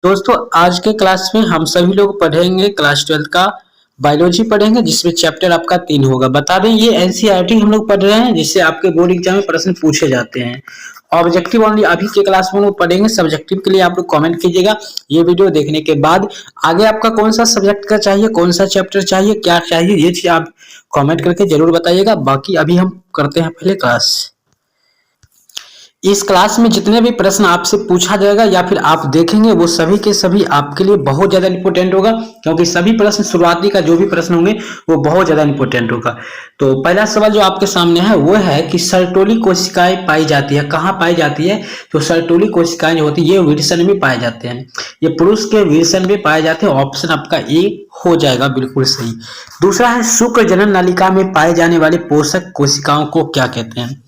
दोस्तों आज के क्लास में हम सभी लोग पढ़ेंगे क्लास 12 का बायोलॉजी पढ़ेंगे जिसमें चैप्टर आपका 3 होगा। बता दें ये एनसीईआरटी हम लोग पढ़ रहे हैं जिससे आपके बोर्ड एग्जाम में प्रश्न पूछे जाते हैं। ऑब्जेक्टिव ओनली अभी के क्लास में हम लोग पढ़ेंगे। सब्जेक्टिव के लिए आप लोग कमेंट कीजिएगा ये वीडियो देखने के बाद। आगे आपका कौन सा सब्जेक्ट का चाहिए, कौन सा चैप्टर चाहिए, क्या चाहिए, ये चीज आप कॉमेंट करके जरूर बताइएगा। बाकी अभी हम करते हैं पहले क्लास। इस क्लास में जितने भी प्रश्न आपसे पूछा जाएगा या फिर आप देखेंगे वो सभी के सभी आपके लिए बहुत ज्यादा इंपॉर्टेंट होगा, क्योंकि सभी प्रश्न शुरुआती का जो भी प्रश्न होंगे वो बहुत ज्यादा इंपॉर्टेंट होगा। तो पहला सवाल जो आपके सामने है वो है कि सर्टोली कोशिकाएं पाई जाती है, कहाँ पाई जाती है? तो सर्टोली कोशिकाएं जो होती है ये विल्सन में पाए जाते हैं, ये पुरुष के विल्सन में पाए जाते हैं। ऑप्शन आपका ए हो जाएगा बिल्कुल सही। दूसरा है शुक्र जनन नालिका में पाए जाने वाले पोषक कोशिकाओं को क्या कहते हैं?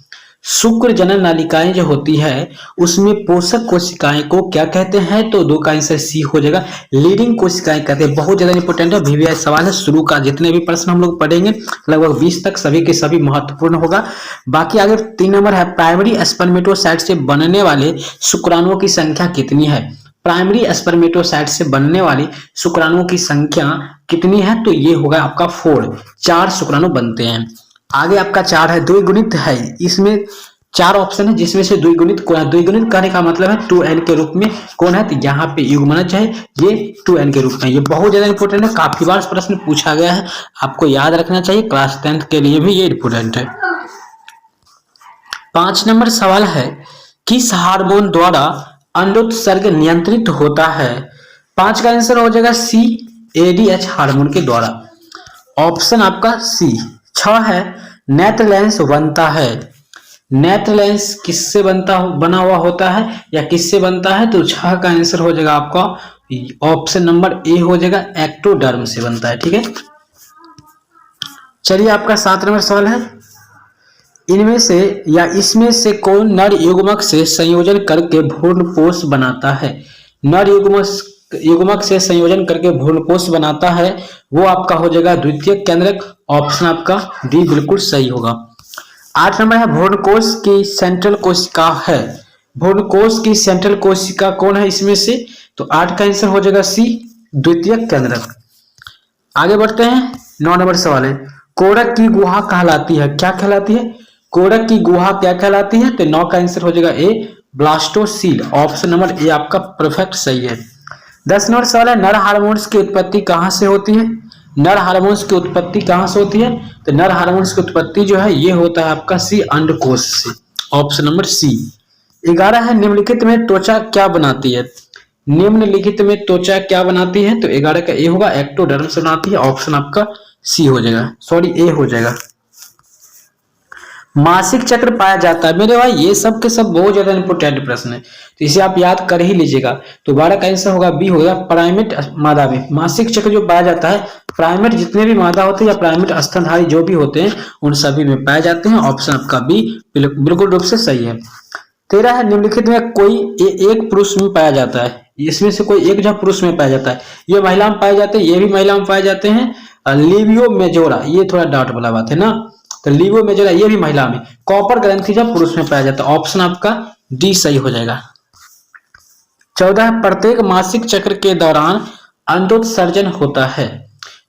शुक्र जनन नालिकाएं जो होती है उसमें पोषक कोशिकाएं को क्या कहते हैं? तो दो का आंसर सी हो जाएगा, लीडिंग कोशिकाएं कहते हैं। बहुत ज्यादा इंपॉर्टेंट है, वीवीआई सवाल है। शुरू का जितने भी प्रश्न हम लोग पढ़ेंगे लगभग 20 तक सभी के सभी महत्वपूर्ण होगा। बाकी आगे 3 नंबर है प्राइमरी स्पर्मेटोसाइट से बनने वाले शुक्राणुओं की संख्या कितनी है? प्राइमरी स्पर्मेटोसाइट से बनने वाली शुक्राणुओं की संख्या कितनी है? तो ये होगा आपका 4, 4 शुक्राणु बनते हैं। आगे आपका 4 है द्विगुणित है, इसमें 4 ऑप्शन है जिसमें से द्विगुणित कौन है? द्विगुणित कहने का मतलब है 2n के रूप में कौन है? तो यहाँ पे युग्मनज है, ये 2n के रूप में। ये बहुत ज्यादा इंपॉर्टेंट है, काफी बार प्रश्न पूछा गया है, आपको याद रखना चाहिए। क्लास 10th के लिए भी ये इंपॉर्टेंट है। 5 नंबर सवाल है किस हार्मोन द्वारा अंडोत्सर्ग नियंत्रित होता है? 5 का आंसर हो जाएगा सी, एडीएच हार्मोन के द्वारा। ऑप्शन आपका सी। 6 है नेत्र लेंस बनता है, नेत्र लेंस किससे बना हुआ होता है या किससे बनता है? तो 6 का आंसर हो जाएगा आपका ऑप्शन नंबर ए हो जाएगा, एक्टोडर्म से बनता है। ठीक है, चलिए आपका 7 नंबर सवाल है इनमें से या इसमें से कौन नर युग्मक से संयोजन करके भ्रूणपोष बनाता है? नर युग्मक से संयोजन करके भ्रूणपोष बनाता है वो आपका हो जाएगा द्वितीयक केंद्रक। ऑप्शन आपका डी बिल्कुल सही होगा। 8 नंबर है भ्रूणकोश की सेंट्रल कोशिका है, भ्रूणकोश की सेंट्रल कोशिका कौन है इसमें से? तो 8 का आंसर हो जाएगा सी, द्वितीयक केंद्रक। आगे बढ़ते हैं, 9 नंबर सवाल है कोरक की गुहा कहलाती है, क्या कहलाती है? कोरक की गुहा क्या कहलाती है? तो 9 का आंसर हो जाएगा ए, ब्लास्टोसील। ऑप्शन नंबर ए आपका परफेक्ट सही है। 10 नंबर सवाल है नर हार्मोन्स की उत्पत्ति कहां से होती है? नर हार्मोन्स की उत्पत्ति कहां से होती है? तो नर हार्मोन्स की उत्पत्ति जो है ये होता है आपका सी, अंडकोश से। Option number C. 11 है निम्नलिखित में त्वचा क्या बनाती है? निम्नलिखित में त्वचा क्या बनाती है? तो 11 का ए होगा, एक्टोडर्म से बनाती है। ऑप्शन आपका सी हो जाएगा, सॉरी ए हो जाएगा। मासिक चक्र पाया जाता है, मेरे भाई ये सब के सब बहुत ज्यादा इंपोर्टेंट प्रश्न है, तो इसे आप याद कर ही लीजिएगा। तो 12 का आंसर होगा बी होगा, प्राइमेट मादा में मासिक चक्र जो पाया जाता है, प्राइमेट जितने भी मादा होते हैं या प्राइमेट स्तनधारी जो भी होते हैं उन सभी में पाए जाते हैं। ऑप्शन आपका बी बिल्कुल रूप से सही है। 13 है निम्नलिखित में कोई एक पुरुष में पाया जाता है, इसमें से कोई एक जो पुरुष में पाया जाता है, ये महिला में पाए जाते हैं, ये भी महिला में पाए जाते हैं। लिवियो मेजोरा, ये थोड़ा डाउट वाला बात है ना, तो लिवो मेजोरा ये भी महिला में। कॉपर ग्रंथि जब पुरुष में पाया जाता है। ऑप्शन आपका डी सही हो जाएगा। 14 प्रत्येक मासिक चक्र के दौरान अंडोत्सर्जन होता है,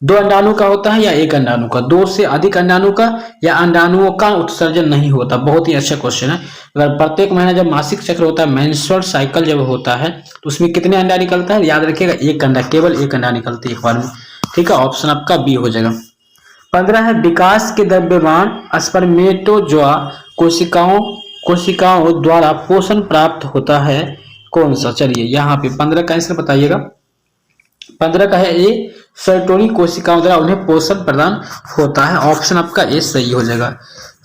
2 अंडाणु का होता है या 1 अंडाणु का? 2 से अधिक अंडाणु का या अंडाणुओं का उत्सर्जन नहीं होता? बहुत ही अच्छा क्वेश्चन है। अगर प्रत्येक महीना जब मासिक चक्र होता है, मेंस्ट्रुअल साइकिल जब होता है, तो उसमें कितने अंडा निकलता है? याद रखिएगा 1 अंडा, केवल 1 अंडा निकलती है एक बार में। ठीक है, ऑप्शन आपका बी हो जाएगा। 15 है विकास के द्रव्यमान स्पर्मेटोजोआ कोशिकाओं द्वारा पोषण प्राप्त होता है कौन सा? चलिए यहाँ पे 15 का आंसर बताइएगा। 15 का है ए, सर्टोनी कोशिकाओं द्वारा उन्हें पोषण प्रदान होता है। ऑप्शन आपका ए सही हो जाएगा।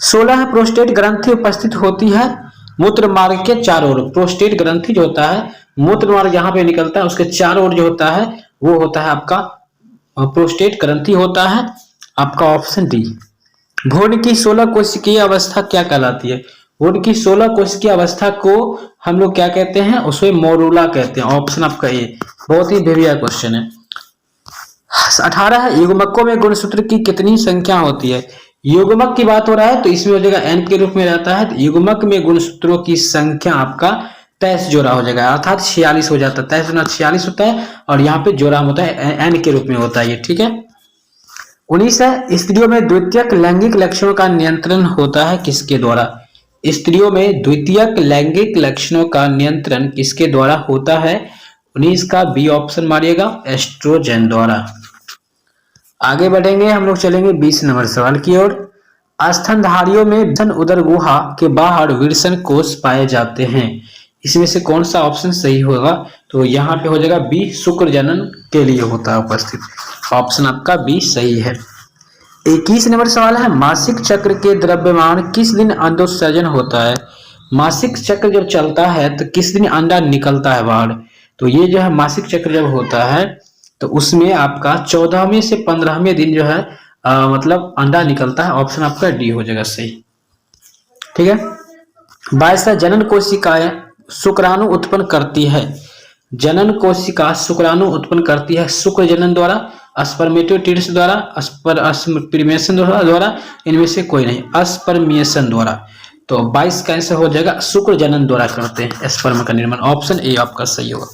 16 है प्रोस्टेट ग्रंथि उपस्थित होती है मूत्र मार्ग के चारों ओर। प्रोस्टेट ग्रंथि जो होता है, मूत्र मार्ग यहाँ पे निकलता है, उसके चारों ओर जो होता है वो होता है आपका प्रोस्टेट ग्रंथि होता है। आपका ऑप्शन डी। भ्रूण की 16 कोशिकीय अवस्था क्या कहलाती है? भ्रूण की 16 कोशिकीय अवस्था को हम लोग क्या कहते हैं? उसे मोरूला कहते हैं। ऑप्शन आपका ए, बहुत ही बढ़िया क्वेश्चन है। 18 है युग्मकों में गुणसूत्र की कितनी संख्या होती है? युग्मक की बात हो रहा है तो इसमें हो जाएगा एन के रूप में रहता है, तो युग्मक में गुणसूत्रों की संख्या आपका 23 जोड़ा हो जाएगा, अर्थात 46 हो जाता है। 23 गुना 46 होता है और यहाँ पे जोड़ा होता है एन के रूप में होता है ये, ठीक है। 19 है, स्त्रियों में द्वितीयक लैंगिक लक्षणों का नियंत्रण होता है किसके द्वारा? स्त्रियों में द्वितीयक लैंगिक लक्षणों का नियंत्रण किसके द्वारा होता है? 19 का बी ऑप्शन मारिएगा, एस्ट्रोजन द्वारा। आगे बढ़ेंगे हम लोग, चलेंगे 20 नंबर सवाल की ओर। स्तनधारियों में विषम उदर गुहा के बाहर विषम कोष पाए जाते हैं, इसमें से कौन सा ऑप्शन सही होगा? तो यहाँ पे हो जाएगा बी, शुक्र जनन के लिए होता है उपस्थित, ऑप्शन आपका बी सही है। 21 नंबर सवाल है, मासिक चक्र के द्रव्यमान किस दिन अंडोत्सर्जन होता है? मासिक चक्र जब चलता है तो किस दिन अंडा निकलता है बाहर? तो ये जो है मासिक चक्र जब होता है तो उसमें आपका 14वें से 15वें दिन जो है मतलब अंडा निकलता है, ऑप्शन आपका डी हो जाएगा सही, ठीक है। 22 जनन कोशिकाएं शुक्राणु उत्पन्न करती है, जनन कोशिका शुक्राणु उत्पन्न करती है शुक्र जनन द्वारा, स्पर्मेटोटिड्स द्वारा, स्पर्मेशन द्वारा, इनमें से कोई नहीं, स्पर्मिएशन द्वारा। तो 22 का आंसर हो जाएगा शुक्र जनन द्वारा करते हैं स्पर्म का निर्माण, ऑप्शन ए आपका सही होगा।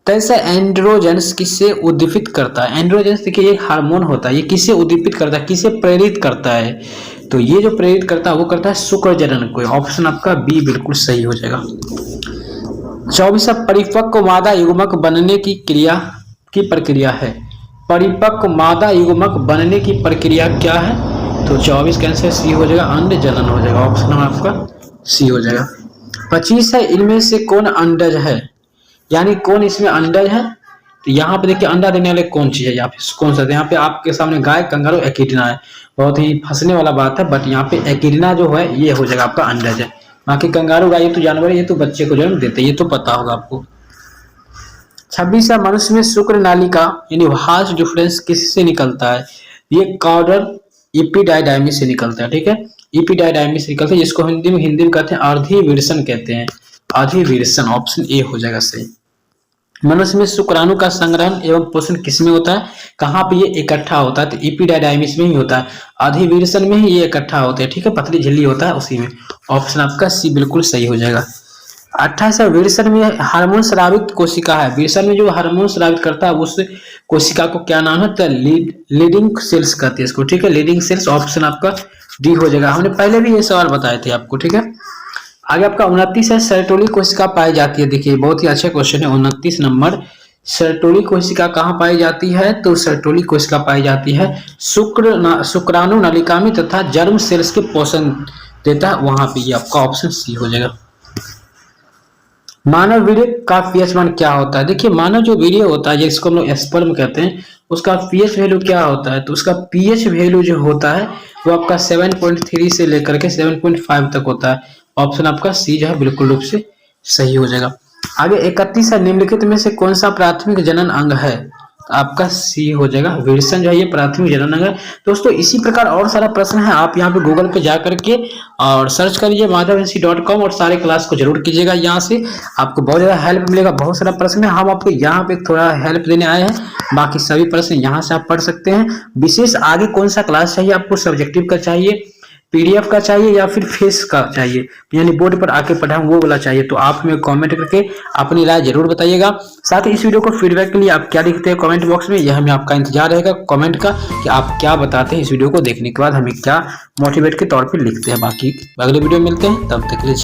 23 एंड्रोजेंस किसे उद्दीपित करता है? एंड्रोजेंस देखिए ये हार्मोन होता है, ये किसे उद्दीपित करता है, किसे प्रेरित करता है? तो ये जो प्रेरित करता है वो करता है शुक्र जनन को, ऑप्शन आपका बी बिल्कुल सही हो जाएगा। 24 परिपक्व मादा युग्मक बनने की क्रिया की प्रक्रिया है, परिपक्व मादा युग्मक बनने की प्रक्रिया क्या है? तो 24 का आंसर सी हो जाएगा, अंड जनन हो जाएगा, ऑप्शन आपका सी हो जाएगा। 25 है, इनमें से कौन अंडज है, यानी कौन इसमें अंडज है? तो यहाँ पे देखिए अंडा देने वाले कौन चीज है, यहाँ पे कौन सा? यहाँ पे आपके सामने गाय, कंगारू, एकिडना है, बहुत ही फंसने वाला बात है, बट यहाँ पे एकिडना जो है ये हो जाएगा आपका अंडज है। बाकी कंगारू गाय ये तो जानवर है, ये तो बच्चे को जन्म देते हैं, ये तो पता होगा आपको। 26 मनुष्य में शुक्र नालिका यानी वास डिफरेंस किससे निकलता है? ये कॉर्डल इपिडाइडाइमिस से निकलता है, ठीक है, इपिडाइडाइमिस से निकलता है, जिसको हिंदी में कहते हैं अर्धिवीर्षण कहते हैं, अधिवीर्षण, ऑप्शन ए हो जाएगा सही। मनुष्य में शुक्राणु का संग्रहण एवं पोषण किसमें होता है? कहाँ पे ये इकट्ठा होता है? तो इपिडाइडाइमिस में ही होता है, अधिवीर्षण में ही ये इकट्ठा होते हैं, ठीक है, पतली झिल्ली होता है उसी में, ऑप्शन आपका सी बिल्कुल सही हो जाएगा। 28 विषम में हार्मोन स्रावित कोशिका है, विषम में जो हार्मोन स्रावित करता है उस कोशिका को क्या नाम है? तो लीडिंग सेल्स कहते हैं इसको, ठीक है, लीडिंग सेल्स, ऑप्शन आपका डी हो जाएगा। हमने पहले भी ये सवाल बताए थे आपको, ठीक है। आगे आपका 29 है, सर्टोली कोशिका पाई जाती है, देखिए बहुत ही अच्छा क्वेश्चन है। 29 नंबर, सर्टोली कोशिका कहाँ पाई जाती है? तो सर्टोली कोशिका पाई जाती है शुक्राणु नलिका में तथा जर्म सेल्स के पोषण देता है वहां पे, ये आपका ऑप्शन सी हो जाएगा। मानव वीर्य का पीएच मान क्या होता है? देखिए मानव जो वीर्य होता है जिसको हम लोग स्पर्म कहते हैं, उसका पीएच वैल्यू क्या होता है? तो उसका पीएच वैल्यू जो होता है वो आपका 7.3 से लेकर के 7.5 तक होता है, ऑप्शन आपका सी जो है बिल्कुल रूप से सही हो जाएगा। आगे 31 निम्नलिखित में से कौन सा प्राथमिक जनन अंग है? आपका सी हो जाएगा, विषम जो है ये प्राथमिक जनन अंग है। दोस्तों इसी प्रकार और सारा प्रश्न है, आप यहाँ पे गूगल पे जा करके और सर्च करिए madhavNC.com और सारे क्लास को जरूर कीजिएगा, यहाँ से आपको बहुत ज्यादा हेल्प मिलेगा। बहुत सारा प्रश्न है, हम आपको यहाँ पे थोड़ा हेल्प देने आए हैं, बाकी सभी प्रश्न यहाँ से आप पढ़ सकते हैं। विशेष आगे कौन सा क्लास चाहिए आपको, सब्जेक्टिव का चाहिए, पीडीएफ का चाहिए या फिर फेस का चाहिए, यानी बोर्ड पर आके पढ़ाऊं वो वाला चाहिए, तो आप हमें कमेंट करके अपनी राय जरूर बताइएगा। साथ ही इस वीडियो को फीडबैक के लिए आप क्या लिखते हैं कमेंट बॉक्स में, यह हमें आपका इंतजार रहेगा कमेंट का कि आप क्या बताते हैं इस वीडियो को देखने के बाद, हमें क्या मोटिवेट के तौर पर लिखते हैं। बाकी अगले वीडियो में मिलते हैं, तब तक के लिए।